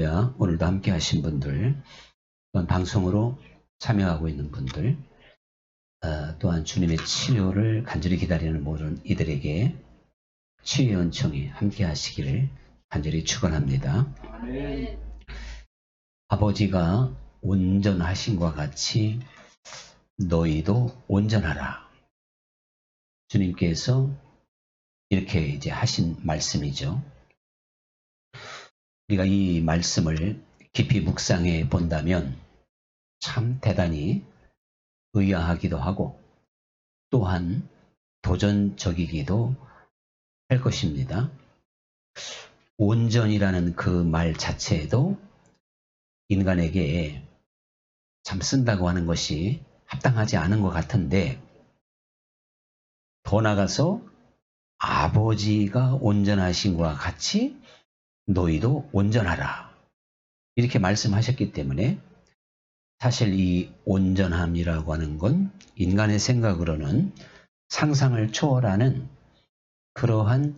할렐루야. 오늘도 함께 하신 분들, 또한 방송으로 참여하고 있는 분들, 또한 주님의 치료를 간절히 기다리는 모든 이들에게 치유의 은총이 함께 하시기를 간절히 축원합니다. 아멘. 아버지가 온전하신과 같이 너희도 온전하라. 주님께서 이렇게 이제 하신 말씀이죠. 우리가 이 말씀을 깊이 묵상해 본다면 참 대단히 의아하기도 하고 또한 도전적이기도 할 것입니다. 온전이라는 그 말 자체에도 인간에게 참 쓴다고 하는 것이 합당하지 않은 것 같은데, 더 나아가서 아버지가 온전하신과 같이 너희도 온전하라 이렇게 말씀하셨기 때문에 사실 이 온전함이라고 하는 건 인간의 생각으로는 상상을 초월하는 그러한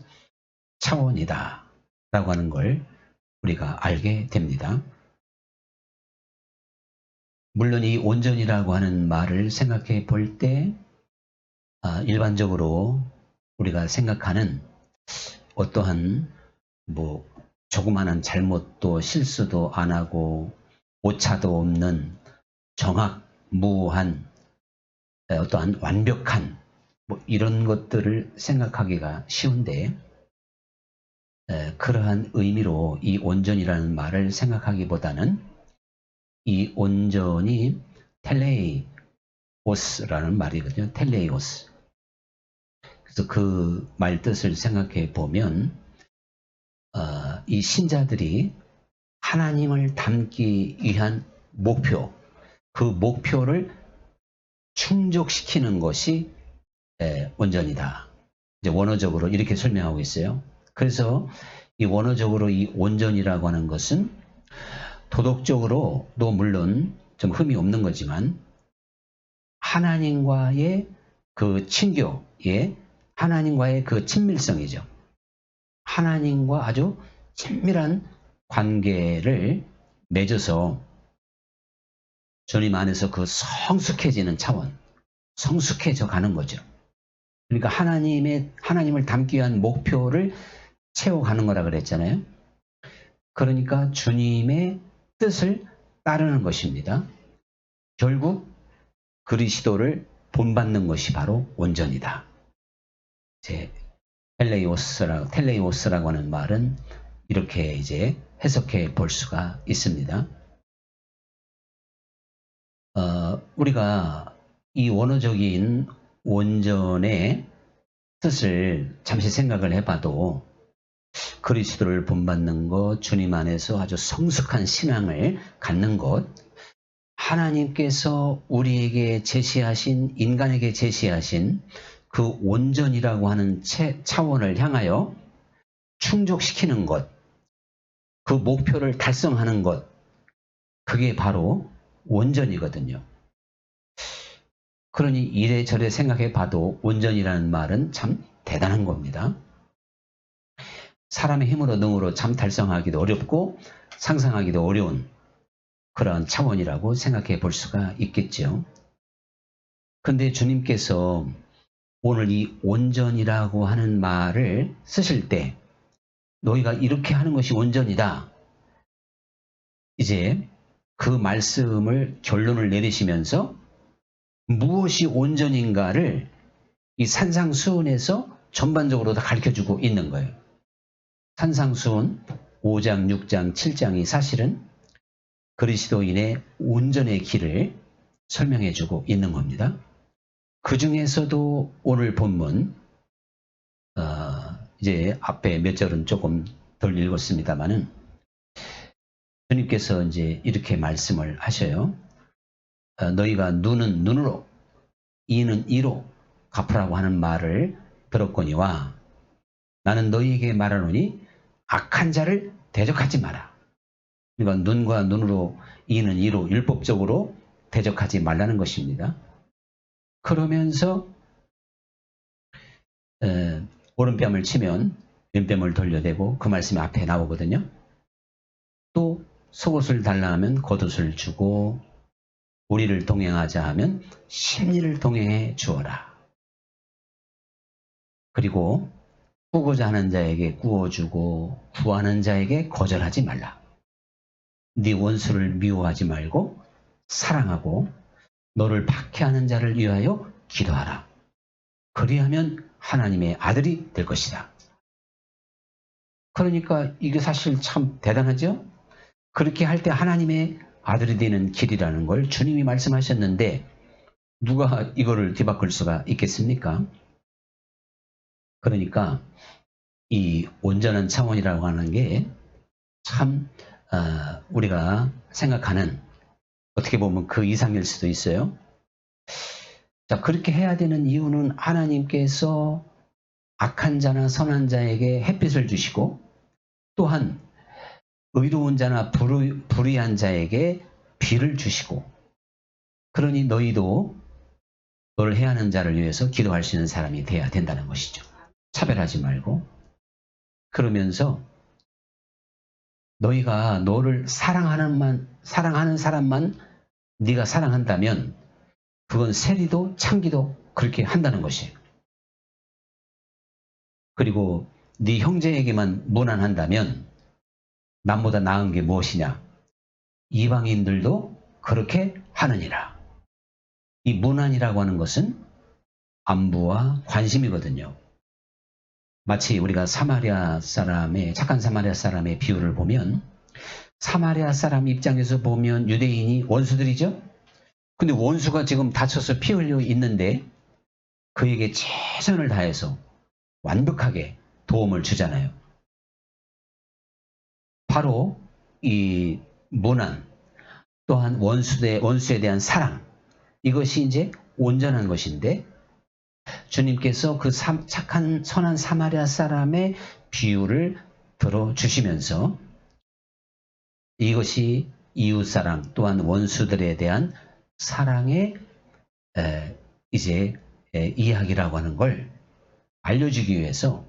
차원이다 라고 하는 걸 우리가 알게 됩니다. 물론 이 온전이라고 하는 말을 생각해 볼 때 일반적으로 우리가 생각하는 어떠한 조그마한 잘못도 실수도 안 하고 오차도 없는 정확무한 어떠한 완벽한 이런 것들을 생각하기가 쉬운데, 그러한 의미로 이 온전이라는 말을 생각하기보다는 이 온전이 텔레이오스라는 말이거든요. 텔레이오스. 그래서 그 말 뜻을 생각해 보면 이 신자들이 하나님을 닮기 위한 목표, 그 목표를 충족시키는 것이 온전이다. 이제 원어적으로 이렇게 설명하고 있어요. 그래서 이 원어적으로 이 온전이라고 하는 것은 도덕적으로도 물론 좀 흠이 없는 거지만 하나님과의 그 친교에 하나님과의 그 친밀성이죠. 하나님과 아주 친밀한 관계를 맺어서 주님 안에서 그 성숙해지는 차원, 성숙해져 가는 거죠. 그러니까 하나님을 닮기 위한 목표를 채워가는 거라 그랬잖아요. 그러니까 주님의 뜻을 따르는 것입니다. 결국 그리스도를 본받는 것이 바로 온전이다. 텔레이오스라고 하는 말은 이렇게 이제 해석해 볼 수가 있습니다. 우리가 이 원어적인 온전의 뜻을 잠시 생각을 해봐도 그리스도를 본받는 것, 주님 안에서 아주 성숙한 신앙을 갖는 것, 하나님께서 우리에게 제시하신, 인간에게 제시하신 그 온전이라고 하는 차원을 향하여 충족시키는 것, 그 목표를 달성하는 것, 그게 바로 온전이거든요. 그러니 이래저래 생각해 봐도 온전이라는 말은 참 대단한 겁니다. 사람의 힘으로 능으로 참 달성하기도 어렵고 상상하기도 어려운 그런 차원이라고 생각해 볼 수가 있겠죠. 근데 주님께서 오늘 이 온전이라고 하는 말을 쓰실 때 너희가 이렇게 하는 것이 온전이다. 이제 그 말씀을 결론을 내리시면서 무엇이 온전인가를 이 산상수훈에서 전반적으로 다 가르쳐주고 있는 거예요. 산상수훈 5장, 6장, 7장이 사실은 그리스도인의 온전의 길을 설명해주고 있는 겁니다. 그 중에서도 오늘 본문 이제 앞에 몇 절은 조금 덜 읽었습니다만은 주님께서 이제 이렇게 말씀을 하셔요. 너희가 눈은 눈으로, 이는 이로 갚으라고 하는 말을 들었거니와 나는 너희에게 말하노니 악한 자를 대적하지 마라. 그러니까 눈과 눈으로, 이는 이로 율법적으로 대적하지 말라는 것입니다. 그러면서 오른뺨을 치면 왼뺨을 돌려대고 그 말씀이 앞에 나오거든요. 또 속옷을 달라 하면 겉옷을 주고 우리를 동행하자 하면 심리를 동행해 주어라. 그리고 꾸고자 하는 자에게 꾸어주고 구하는 자에게 거절하지 말라. 네 원수를 미워하지 말고 사랑하고 너를 박해하는 자를 위하여 기도하라. 그리하면 하나님의 아들이 될 것이다. 그러니까 이게 사실 참 대단하죠? 그렇게 할 때 하나님의 아들이 되는 길이라는 걸 주님이 말씀하셨는데 누가 이거를 뒤바꿀 수가 있겠습니까? 그러니까 이 온전한 차원이라고 하는 게 참 우리가 생각하는 어떻게 보면 그 이상일 수도 있어요. 자, 그렇게 해야 되는 이유는 하나님께서 악한 자나 선한 자에게 햇빛을 주시고 또한 의로운 자나 불의한 자에게 비를 주시고 그러니 너희도 너를 해하는 자를 위해서 기도할 수 있는 사람이 돼야 된다는 것이죠. 차별하지 말고 그러면서 너희가 너를 사랑하는 사람만 네가 사랑한다면 그건 세리도 창기도 그렇게 한다는 것이에요. 그리고 네 형제에게만 무난한다면 남보다 나은 게 무엇이냐? 이방인들도 그렇게 하느니라. 이 무난이라고 하는 것은 안부와 관심이거든요. 마치 우리가 착한 사마리아 사람의 비유를 보면 사마리아 사람 입장에서 보면 유대인이 원수들이죠. 근데 원수가 지금 다쳐서 피 흘려 있는데 그에게 최선을 다해서 완벽하게 도움을 주잖아요. 바로 이 문안 또한 원수에 대한 사랑 이것이 이제 온전한 것인데 주님께서 그 착한 선한 사마리아 사람의 비유를 들어주시면서 이것이 이웃사랑 또한 원수들에 대한 사랑의 이제 이야기라고 하는 걸 알려주기 위해서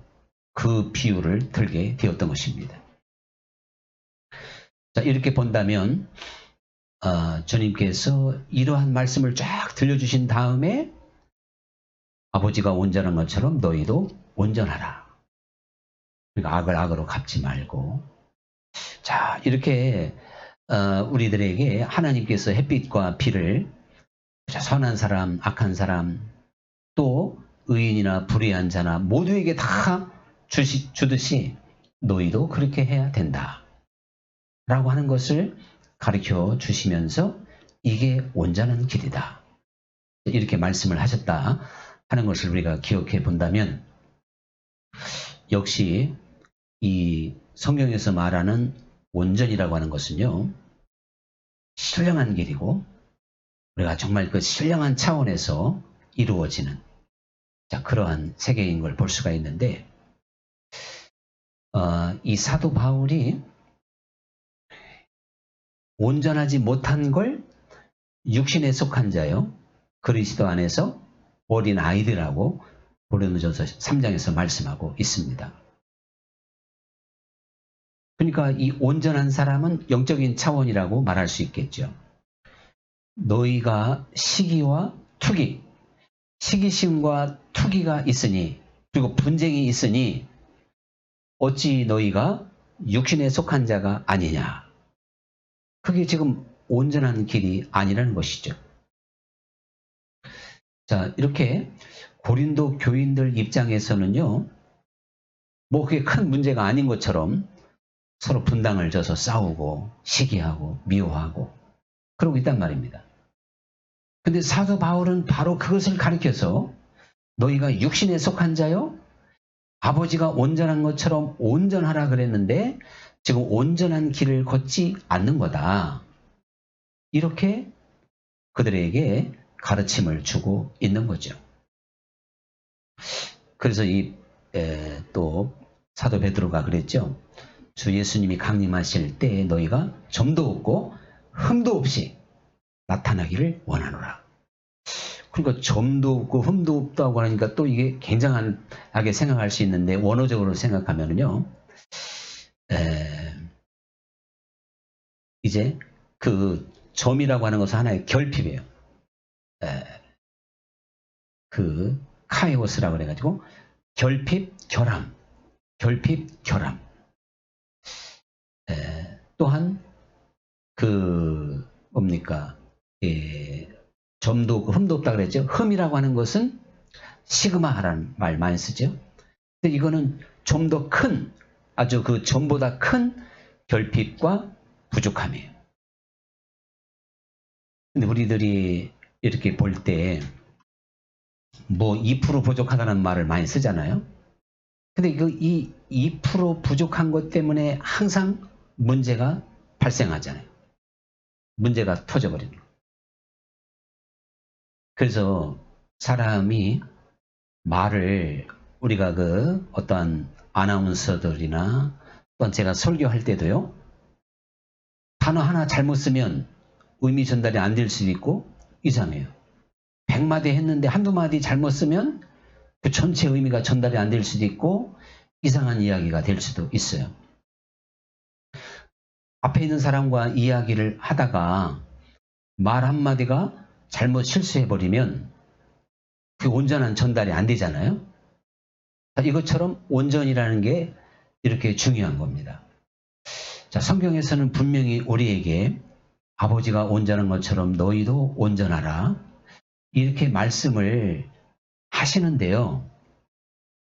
그 비유를 들게 되었던 것입니다. 자, 이렇게 본다면 주님께서 이러한 말씀을 쫙 들려주신 다음에 아버지가 온전한 것처럼 너희도 온전하라. 그러니까 악을 악으로 갚지 말고 자 이렇게 우리들에게 하나님께서 햇빛과 비를 선한 사람, 악한 사람 또 의인이나 불의한 자나 모두에게 다 주듯이 너희도 그렇게 해야 된다. 라고 하는 것을 가르쳐 주시면서 이게 온전한 길이다. 이렇게 말씀을 하셨다 하는 것을 우리가 기억해 본다면 역시 이 성경에서 말하는 온전이라고 하는 것은요. 신령한 길이고 우리가 정말 그 신령한 차원에서 이루어지는 자, 그러한 세계인 걸 볼 수가 있는데 이 사도 바울이 온전하지 못한 걸 육신에 속한 자요. 그리스도 안에서 어린 아이들이라고 고린도전서 3장에서 말씀하고 있습니다. 그러니까 이 온전한 사람은 영적인 차원이라고 말할 수 있겠죠. 너희가 시기와 투기, 시기심과 투기가 있으니 그리고 분쟁이 있으니 어찌 너희가 육신에 속한 자가 아니냐. 그게 지금 온전한 길이 아니라는 것이죠. 자, 이렇게 고린도 교인들 입장에서는요. 뭐 그게 큰 문제가 아닌 것처럼 서로 분당을 져서 싸우고 시기하고 미워하고 그러고 있단 말입니다. 근데 사도 바울은 바로 그것을 가리켜서 너희가 육신에 속한 자요? 아버지가 온전한 것처럼 온전하라 그랬는데 지금 온전한 길을 걷지 않는 거다. 이렇게 그들에게 가르침을 주고 있는 거죠. 그래서 또 사도 베드로가 그랬죠. 주 예수님이 강림하실 때 너희가 점도 없고 흠도 없이 나타나기를 원하노라. 그러니까 점도 없고 흠도 없다고 하니까 또 이게 굉장하게 생각할 수 있는데 원어적으로 생각하면은요. 이제 그 점이라고 하는 것은 하나의 결핍이에요. 그 카이오스라고 그래가지고 결핍, 결함, 결핍, 결함. 또한 그 뭡니까? 점도 없고 흠도 없다 그랬죠. 흠이라고 하는 것은 시그마라는 말 많이 쓰죠. 근데 이거는 좀 더 큰, 아주 그 점보다 큰 결핍과 부족함이에요. 근데 우리들이 이렇게 볼 때 뭐 2% 부족하다는 말을 많이 쓰잖아요. 근데 이 2% 부족한 것 때문에 항상 문제가 발생하잖아요. 문제가 터져버리는 거예요. 그래서 사람이 말을 우리가 그 어떠한 아나운서들이나 또한 제가 설교할 때도요. 단어 하나 잘못 쓰면 의미 전달이 안 될 수도 있고 이상해요. 100마디 했는데 한두 마디 잘못 쓰면 그 전체 의미가 전달이 안 될 수도 있고 이상한 이야기가 될 수도 있어요. 앞에 있는 사람과 이야기를 하다가 말 한마디가 잘못 실수해버리면 그 온전한 전달이 안 되잖아요. 이것처럼 온전이라는 게 이렇게 중요한 겁니다. 자, 성경에서는 분명히 우리에게 아버지가 온전한 것처럼 너희도 온전하라 이렇게 말씀을 하시는데요.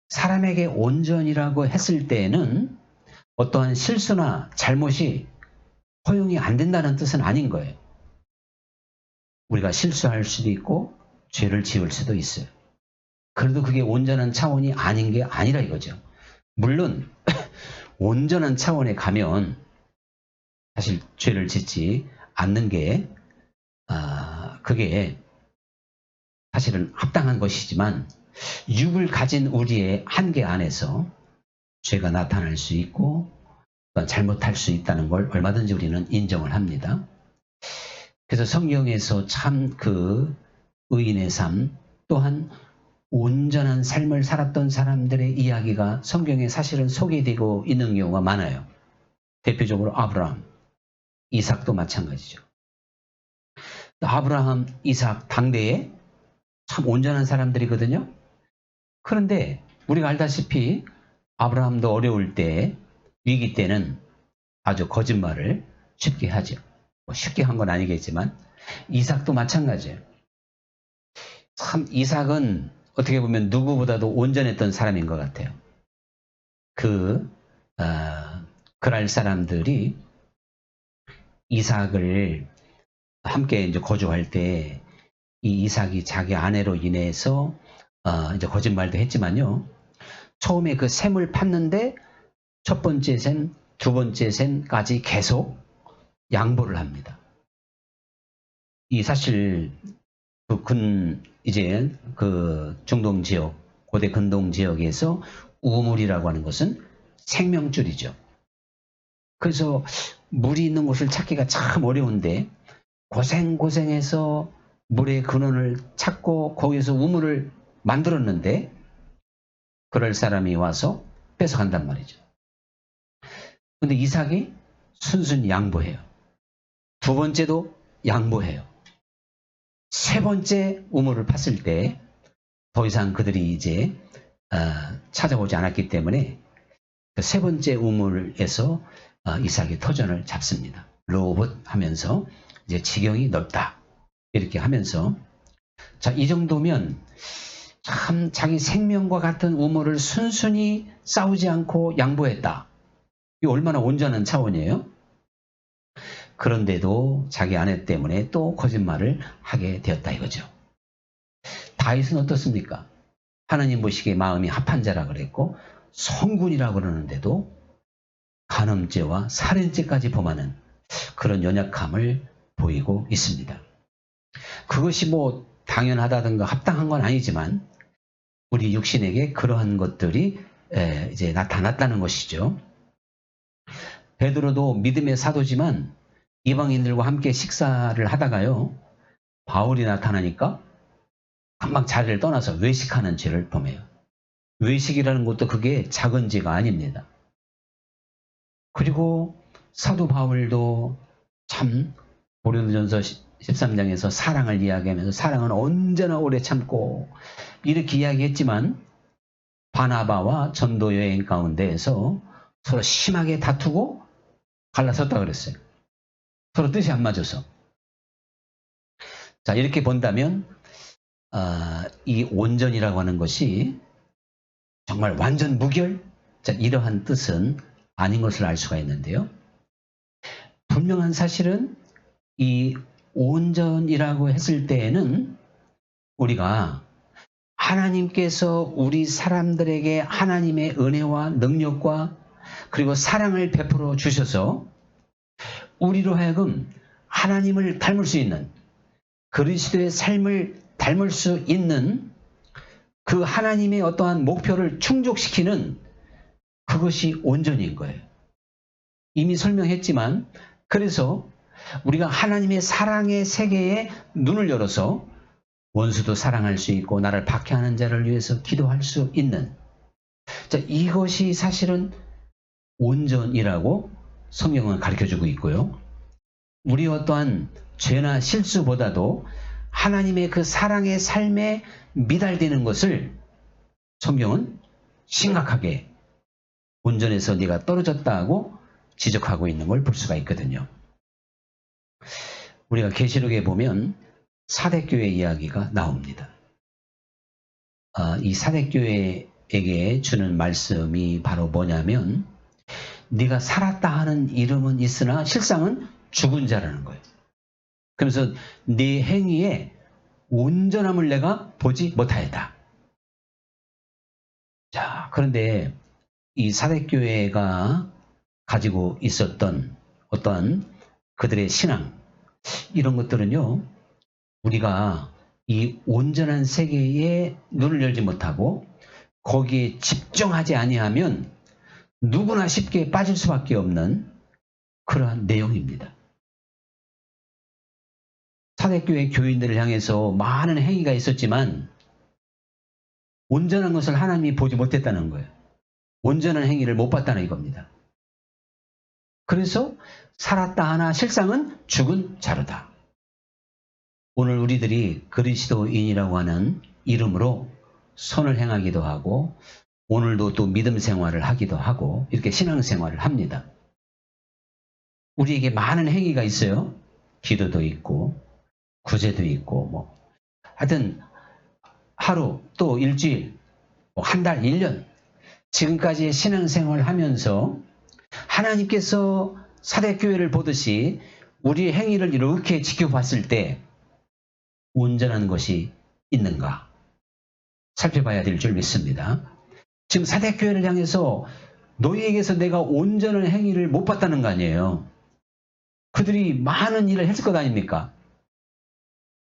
사람에게 온전이라고 했을 때에는 어떠한 실수나 잘못이 허용이 안 된다는 뜻은 아닌 거예요. 우리가 실수할 수도 있고 죄를 지을 수도 있어요. 그래도 그게 온전한 차원이 아닌 게 아니라 이거죠. 물론 온전한 차원에 가면 사실 죄를 짓지 않는 게 그게 사실은 합당한 것이지만 육을 가진 우리의 한계 안에서 죄가 나타날 수 있고 잘못할 수 있다는 걸 얼마든지 우리는 인정을 합니다. 그래서 성경에서 참 그 의인의 삶 또한 온전한 삶을 살았던 사람들의 이야기가 성경에 사실은 소개되고 있는 경우가 많아요. 대표적으로 아브라함, 이삭도 마찬가지죠. 아브라함, 이삭 당대에 참 온전한 사람들이거든요. 그런데 우리가 알다시피 아브라함도 어려울 때, 위기 때는 아주 거짓말을 쉽게 하죠. 뭐 쉽게 한 건 아니겠지만 이삭도 마찬가지예요. 참 이삭은 어떻게 보면 누구보다도 온전했던 사람인 것 같아요. 그랄 사람들이 이삭을 함께 이제 거주할 때 이 이삭이 자기 아내로 인해서 이제 거짓말도 했지만요. 처음에 그 셈을 팠는데 첫 번째 셈, 두 번째 셈까지 계속 양보를 합니다. 이 사실 이제 그 중동 지역, 고대 근동 지역에서 우물이라고 하는 것은 생명줄이죠. 그래서 물이 있는 곳을 찾기가 참 어려운데 고생해서 물의 근원을 찾고 거기에서 우물을 만들었는데 그럴 사람이 와서 뺏어간단 말이죠. 근데 이삭이 순순히 양보해요. 두 번째도 양보해요. 세 번째 우물을 팠을 때 더 이상 그들이 이제 찾아오지 않았기 때문에 그 세 번째 우물에서 이삭이 터전을 잡습니다. 로봇 하면서 이제 지경이 넓다. 이렇게 하면서 자, 이 정도면 참 자기 생명과 같은 우물을 순순히 싸우지 않고 양보했다. 이게 얼마나 온전한 차원이에요? 그런데도 자기 아내 때문에 또 거짓말을 하게 되었다 이거죠. 다윗은 어떻습니까? 하나님 보시기에 마음이 합한 자라 그랬고 성군이라 그러는데도 간음죄와 살인죄까지 범하는 그런 연약함을 보이고 있습니다. 그것이 뭐 당연하다든가 합당한 건 아니지만 우리 육신에게 그러한 것들이 이제 나타났다는 것이죠. 베드로도 믿음의 사도지만 이방인들과 함께 식사를 하다가요. 바울이 나타나니까 금방 자리를 떠나서 외식하는 죄를 범해요. 외식이라는 것도 그게 작은 죄가 아닙니다. 그리고 사도 바울도 참 고린도전서 13장에서 사랑을 이야기하면서 사랑은 언제나 오래 참고 이렇게 이야기했지만 바나바와 전도 여행 가운데에서 서로 심하게 다투고 갈라섰다 그랬어요. 서로 뜻이 안 맞아서. 자, 이렇게 본다면 이 온전이라고 하는 것이 정말 완전 무결? 자, 이러한 뜻은 아닌 것을 알 수가 있는데요. 분명한 사실은 이 온전이라고 했을 때에는 우리가 하나님께서 우리 사람들에게 하나님의 은혜와 능력과 그리고 사랑을 베풀어 주셔서 우리로 하여금 하나님을 닮을 수 있는 그리스도의 삶을 닮을 수 있는 그 하나님의 어떠한 목표를 충족시키는 그것이 온전인 거예요. 이미 설명했지만 그래서 우리가 하나님의 사랑의 세계에 눈을 열어서 원수도 사랑할 수 있고 나를 박해하는 자를 위해서 기도할 수 있는 자, 이것이 사실은 온전이라고 성경은 가르쳐주고 있고요. 우리 어떠한 죄나 실수보다도 하나님의 그 사랑의 삶에 미달되는 것을 성경은 심각하게 온전에서 네가 떨어졌다 하고 지적하고 있는 걸 볼 수가 있거든요. 우리가 계시록에 보면 사대교회 이야기가 나옵니다. 이 사대교회에게 주는 말씀이 바로 뭐냐면 네가 살았다 하는 이름은 있으나 실상은 죽은 자라는 거예요. 그래서 네 행위에 온전함을 내가 보지 못하였다. 자, 그런데 이 사대교회가 가지고 있었던 어떤 그들의 신앙 이런 것들은요. 우리가 이 온전한 세계에 눈을 열지 못하고 거기에 집중하지 아니하면 누구나 쉽게 빠질 수밖에 없는 그러한 내용입니다. 사대교회 교인들을 향해서 많은 행위가 있었지만 온전한 것을 하나님이 보지 못했다는 거예요. 온전한 행위를 못 봤다는 이겁니다. 그래서 살았다 하나 실상은 죽은 자로다. 오늘 우리들이 그리스도인이라고 하는 이름으로 선을 행하기도 하고 오늘도 또 믿음 생활을 하기도 하고 이렇게 신앙 생활을 합니다. 우리에게 많은 행위가 있어요. 기도도 있고 구제도 있고 하여튼 하루 또 일주일 한 달, 1년 지금까지의 신앙생활을 하면서 하나님께서 사대교회를 보듯이 우리의 행위를 이렇게 지켜봤을 때 온전한 것이 있는가 살펴봐야 될 줄 믿습니다. 지금 사대교회를 향해서 너희에게서 내가 온전한 행위를 못 봤다는 거 아니에요. 그들이 많은 일을 했을 것 아닙니까?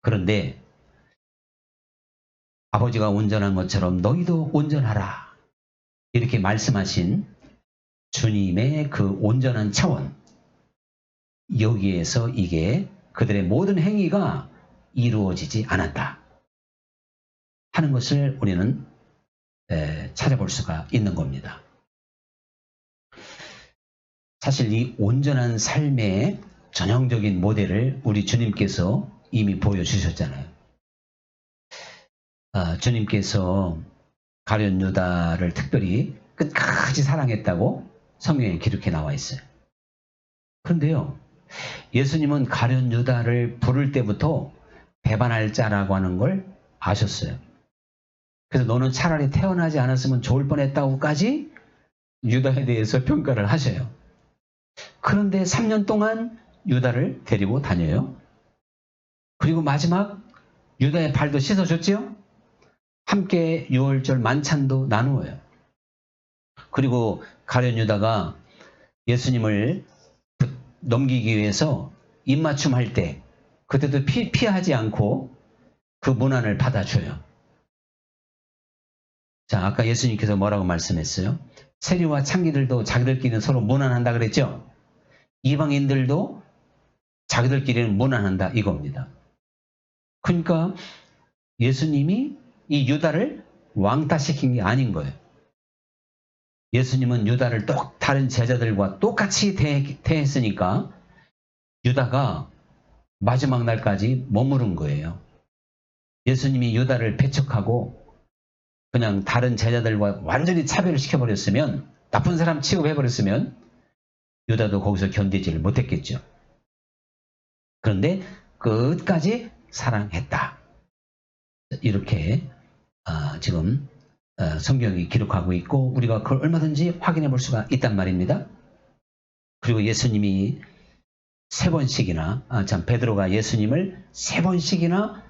그런데 아버지가 온전한 것처럼 너희도 온전하라. 이렇게 말씀하신 주님의 그 온전한 차원 여기에서 이게 그들의 모든 행위가 이루어지지 않았다 하는 것을 우리는 찾아볼 수가 있는 겁니다. 사실 이 온전한 삶의 전형적인 모델을 우리 주님께서 이미 보여주셨잖아요. 주님께서 가룟 유다를 특별히 끝까지 사랑했다고 성경에 기록해 나와 있어요. 그런데요, 예수님은 가룟 유다를 부를 때부터 배반할 자라고 하는 걸 아셨어요. 그래서 너는 차라리 태어나지 않았으면 좋을 뻔했다고까지 유다에 대해서 평가를 하셔요. 그런데 3년 동안 유다를 데리고 다녀요. 그리고 마지막 유다의 발도 씻어줬지요. 함께 유월절 만찬도 나누어요. 그리고 가룟 유다가 예수님을 넘기기 위해서 입맞춤 할 때 그때도 피하지 않고 그 문안을 받아줘요. 자, 아까 예수님께서 뭐라고 말씀했어요? 세리와 창기들도 자기들끼리는 서로 문안한다 그랬죠? 이방인들도 자기들끼리는 문안한다 이겁니다. 그러니까 예수님이 이 유다를 왕따시킨 게 아닌 거예요. 예수님은 유다를 다른 제자들과 똑같이 대했으니까 유다가 마지막 날까지 머무른 거예요. 예수님이 유다를 배척하고 그냥 다른 제자들과 완전히 차별을 시켜버렸으면, 나쁜 사람 취급해버렸으면 유다도 거기서 견디지를 못했겠죠. 그런데 끝까지 사랑했다. 이렇게 지금 성경이 기록하고 있고 우리가 그걸 얼마든지 확인해 볼 수가 있단 말입니다. 그리고 예수님이 베드로가 예수님을 3번씩이나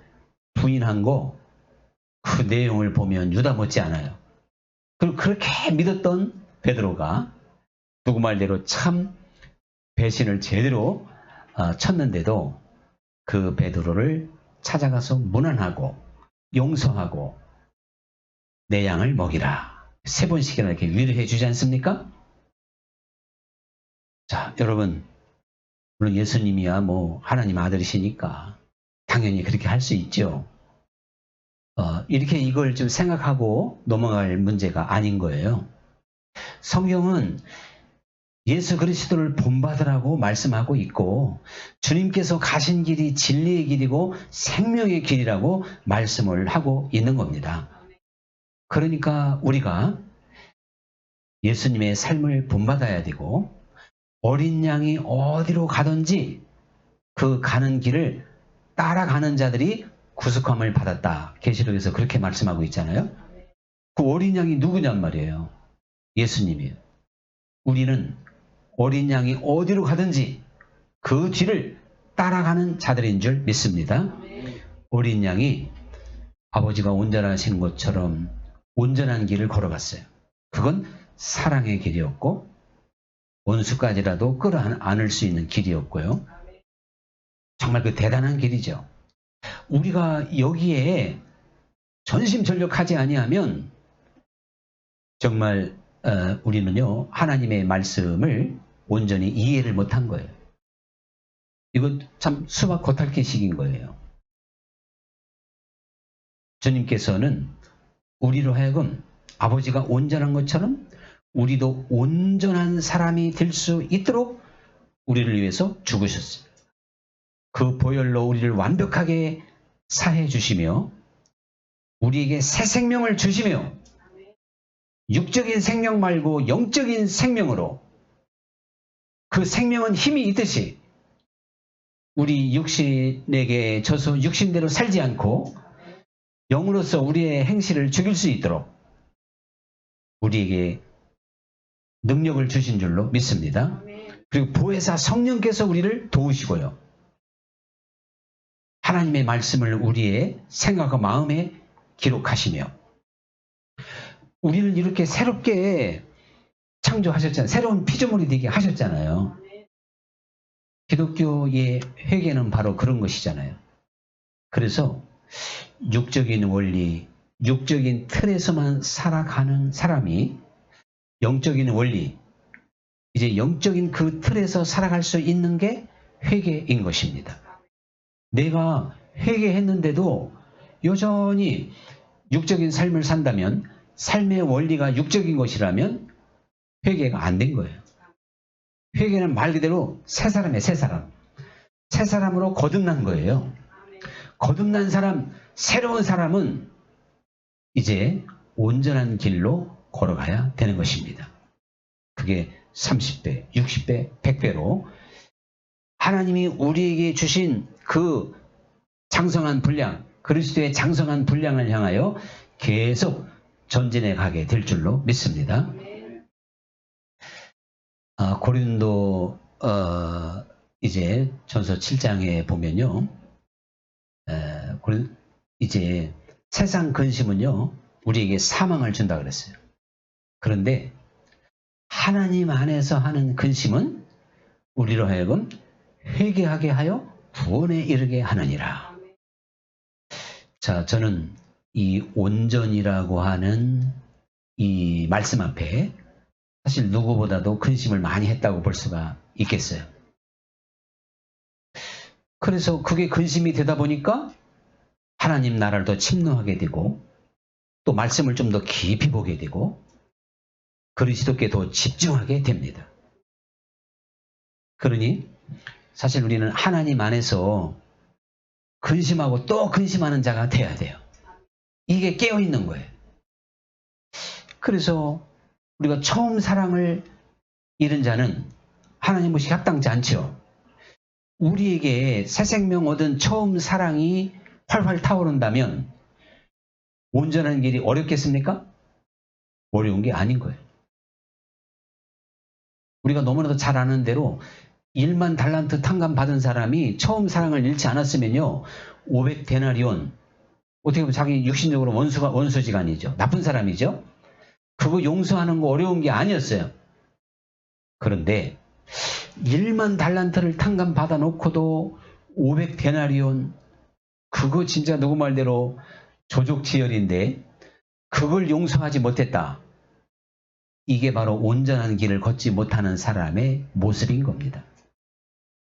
부인한 거, 그 내용을 보면 유다 못지 않아요. 그리고 그렇게 믿었던 베드로가 누구 말대로 참 배신을 제대로 쳤는데도 그 베드로를 찾아가서 문안하고 용서하고 내 양을 먹이라 3번씩이나 이렇게 위로해 주지 않습니까? 자, 여러분, 물론 예수님이야 뭐 하나님 아들이시니까 당연히 그렇게 할 수 있죠. 이렇게 이걸 좀 생각하고 넘어갈 문제가 아닌 거예요. 성경은 예수 그리스도를 본받으라고 말씀하고 있고 주님께서 가신 길이 진리의 길이고 생명의 길이라고 말씀을 하고 있는 겁니다. 그러니까 우리가 예수님의 삶을 본받아야 되고 어린 양이 어디로 가든지 그 가는 길을 따라가는 자들이 구속함을 받았다. 계시록에서 그렇게 말씀하고 있잖아요. 그 어린 양이 누구냔 말이에요. 예수님이에요. 우리는 어린 양이 어디로 가든지 그 뒤를 따라가는 자들인 줄 믿습니다. 어린 양이 아버지가 온전하신 것처럼 온전한 길을 걸어갔어요. 그건 사랑의 길이었고 원수까지라도 끌어안을 수 있는 길이었고요. 정말 그 대단한 길이죠. 우리가 여기에 전심전력하지 아니하면 정말 우리는요 하나님의 말씀을 온전히 이해를 못한 거예요. 이거 참 수박 겉핥기식인 거예요. 주님께서는 우리로 하여금 아버지가 온전한 것처럼 우리도 온전한 사람이 될 수 있도록 우리를 위해서 죽으셨어요. 그 보혈로 우리를 완벽하게 사해 주시며 우리에게 새 생명을 주시며 육적인 생명 말고 영적인 생명으로, 그 생명은 힘이 있듯이 우리 육신에게 져서 육신대로 살지 않고 영으로서 우리의 행실을 죽일 수 있도록 우리에게 능력을 주신 줄로 믿습니다. 그리고 보혜사 성령께서 우리를 도우시고요. 하나님의 말씀을 우리의 생각과 마음에 기록하시며 우리를 이렇게 새롭게 창조하셨잖아요. 새로운 피조물이 되게 하셨잖아요. 기독교의 회개는 바로 그런 것이잖아요. 그래서 육적인 원리, 육적인 틀에서만 살아가는 사람이 영적인 원리, 이제 영적인 그 틀에서 살아갈 수 있는 게 회개인 것입니다. 내가 회개했는데도 여전히 육적인 삶을 산다면, 삶의 원리가 육적인 것이라면 회개가 안 된 거예요. 회개는 말 그대로 새 사람이에요. 새 사람. 새 사람으로 거듭난 거예요. 거듭난 사람, 새로운 사람은 이제 온전한 길로 걸어가야 되는 것입니다. 그게 30배, 60배, 100배로 하나님이 우리에게 주신 그 장성한 분량, 그리스도의 장성한 분량을 향하여 계속 전진해 가게 될 줄로 믿습니다. 고린도 이제 전서 7장에 보면요, 이제 세상 근심은요 우리에게 사망을 준다 그랬어요. 그런데 하나님 안에서 하는 근심은 우리로 하여금 회개하게 하여 구원에 이르게 하느니라. 자, 저는 이 온전이라고 하는 이 말씀 앞에 사실 누구보다도 근심을 많이 했다고 볼 수가 있겠어요. 그래서 그게 근심이 되다 보니까 하나님 나라를 더 침노하게 되고 또 말씀을 좀 더 깊이 보게 되고 그리스도께 더 집중하게 됩니다. 그러니 사실 우리는 하나님 안에서 근심하고 또 근심하는 자가 돼야 돼요. 이게 깨어있는 거예요. 그래서 우리가 처음 사랑을 잃은 자는 하나님 보시기에 합당치 않죠. 우리에게 새 생명 얻은 처음 사랑이 활활 타오른다면 온전한 길이 어렵겠습니까? 어려운 게 아닌 거예요. 우리가 너무나도 잘 아는 대로 1만 달란트 탕감 받은 사람이 처음 사랑을 잃지 않았으면요, 500데나리온, 어떻게 보면 자기 육신적으로 원수지간이죠. 나쁜 사람이죠. 그거 용서하는 거 어려운 게 아니었어요. 그런데 1만 달란트를 탕감 받아 놓고도 500데나리온, 그거 진짜 누구 말대로 조족지혈인데 그걸 용서하지 못했다. 이게 바로 온전한 길을 걷지 못하는 사람의 모습인 겁니다.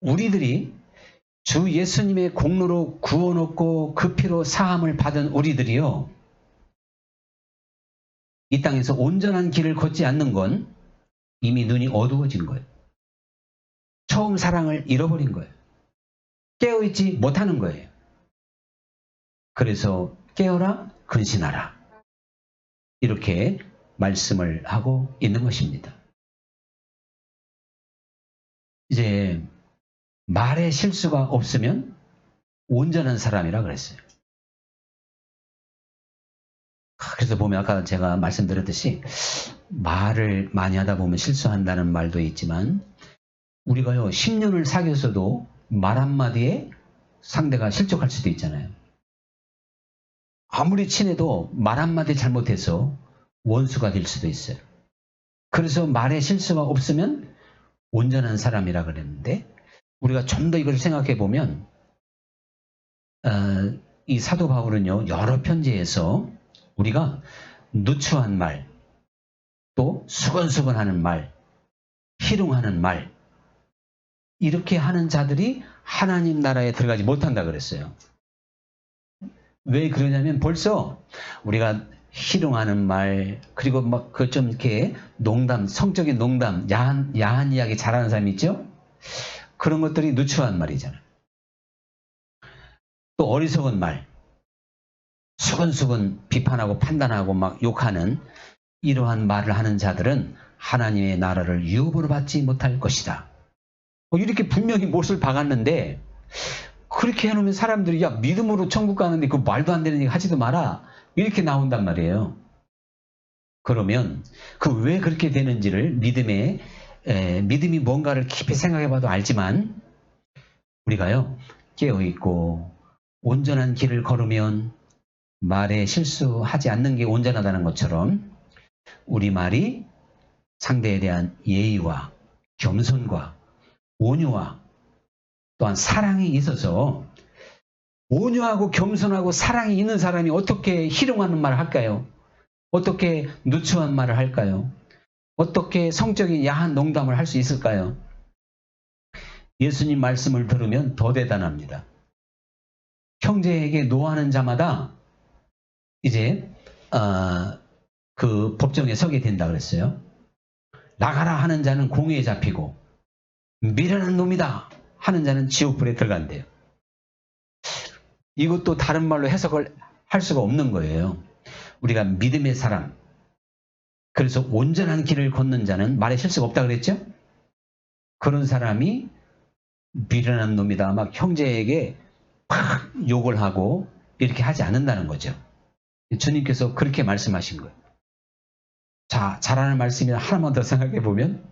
우리들이 주 예수님의 공로로 구원 얻고 그 피로 사함을 받은 우리들이요, 이 땅에서 온전한 길을 걷지 않는 건 이미 눈이 어두워진 거예요. 처음 사랑을 잃어버린 거예요. 깨어있지 못하는 거예요. 그래서 깨어라, 근신하라, 이렇게 말씀을 하고 있는 것입니다. 이제 말에 실수가 없으면 온전한 사람이라 그랬어요. 그래서 보면 아까 제가 말씀드렸듯이 말을 많이 하다 보면 실수한다는 말도 있지만, 우리가요 10년을 사귀었어도 말 한마디에 상대가 실족할 수도 있잖아요. 아무리 친해도 말 한마디 잘못해서 원수가 될 수도 있어요. 그래서 말에 실수가 없으면 온전한 사람이라 그랬는데, 우리가 좀 더 이걸 생각해 보면 이 사도 바울은요 여러 편지에서 우리가 누추한 말, 또 수건수건하는 말, 희롱하는 말, 이렇게 하는 자들이 하나님 나라에 들어가지 못한다 그랬어요. 왜 그러냐면 벌써 우리가 희롱하는 말, 그리고 막 그 좀 이렇게 농담, 성적인 농담, 야한 이야기 잘하는 사람이 있죠? 그런 것들이 누추한 말이잖아요. 또 어리석은 말, 수근수근 비판하고 판단하고 막 욕하는 이러한 말을 하는 자들은 하나님의 나라를 유업으로 받지 못할 것이다. 이렇게 분명히 못을 박았는데, 그렇게 해놓으면 사람들이 야 믿음으로 천국 가는데 그 말도 안 되는 얘기 하지도 마라, 이렇게 나온단 말이에요. 그러면 그 왜 그렇게 되는지를 믿음이 뭔가를 깊이 생각해봐도 알지만, 우리가요 깨어있고 온전한 길을 걸으면 말에 실수하지 않는 게 온전하다는 것처럼 우리 말이 상대에 대한 예의와 겸손과 온유와 또한 사랑이 있어서, 온유하고 겸손하고 사랑이 있는 사람이 어떻게 희롱하는 말을 할까요? 어떻게 누추한 말을 할까요? 어떻게 성적인 야한 농담을 할 수 있을까요? 예수님 말씀을 들으면 더 대단합니다. 형제에게 노하는 자마다 이제 그 법정에 서게 된다 그랬어요. 나가라 하는 자는 공회에 잡히고 미련한 놈이다 하는 자는 지옥불에 들어간대요. 이것도 다른 말로 해석을 할 수가 없는 거예요. 우리가 믿음의 사람, 그래서 온전한 길을 걷는 자는 말에 실수가 없다 그랬죠? 그런 사람이 미련한 놈이다 막 형제에게 팍 욕을 하고 이렇게 하지 않는다는 거죠. 주님께서 그렇게 말씀하신 거예요. 자, 잘하는 말씀이 하나만 더 생각해 보면,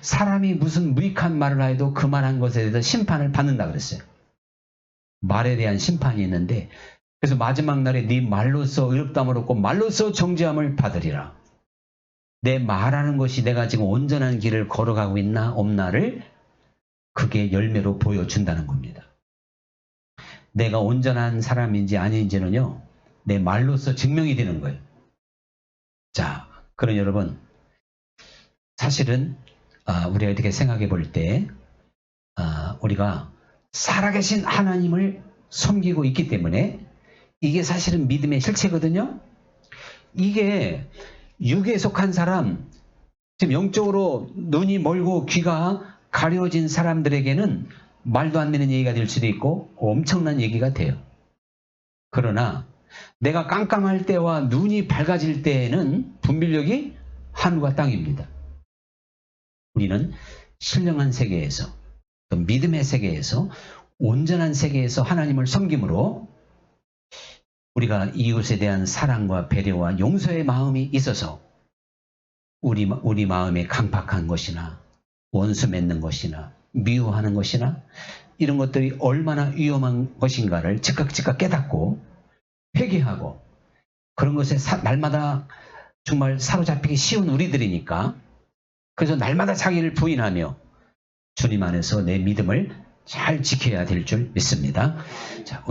사람이 무슨 무익한 말을 해도 그 말한 것에 대해서 심판을 받는다 그랬어요. 말에 대한 심판이 있는데, 그래서 마지막 날에 네 말로써 의롭다함을 얻고 말로써 정죄함을 받으리라. 내 말하는 것이 내가 지금 온전한 길을 걸어가고 있나 없나를 그게 열매로 보여준다는 겁니다. 내가 온전한 사람인지 아닌지는요 내 말로써 증명이 되는 거예요. 자, 그럼 여러분, 사실은 우리가 이렇게 생각해 볼 때 우리가 살아계신 하나님을 섬기고 있기 때문에 이게 사실은 믿음의 실체거든요. 이게 육에 속한 사람, 지금 영적으로 눈이 멀고 귀가 가려진 사람들에게는 말도 안 되는 얘기가 될 수도 있고 엄청난 얘기가 돼요. 그러나 내가 깜깜할 때와 눈이 밝아질 때에는 분별력이 하늘과 땅입니다. 우리는 신령한 세계에서, 또 믿음의 세계에서, 온전한 세계에서 하나님을 섬김으로 우리가 이웃에 대한 사랑과 배려와 용서의 마음이 있어서 우리 마음에 강팍한 것이나 원수 맺는 것이나 미워하는 것이나 이런 것들이 얼마나 위험한 것인가를 즉각 깨닫고 회개하고, 그런 것에 날마다 정말 사로잡히기 쉬운 우리들이니까, 그래서 날마다 자기를 부인하며 주님 안에서 내 믿음을 잘 지켜야 될 줄 믿습니다. 자,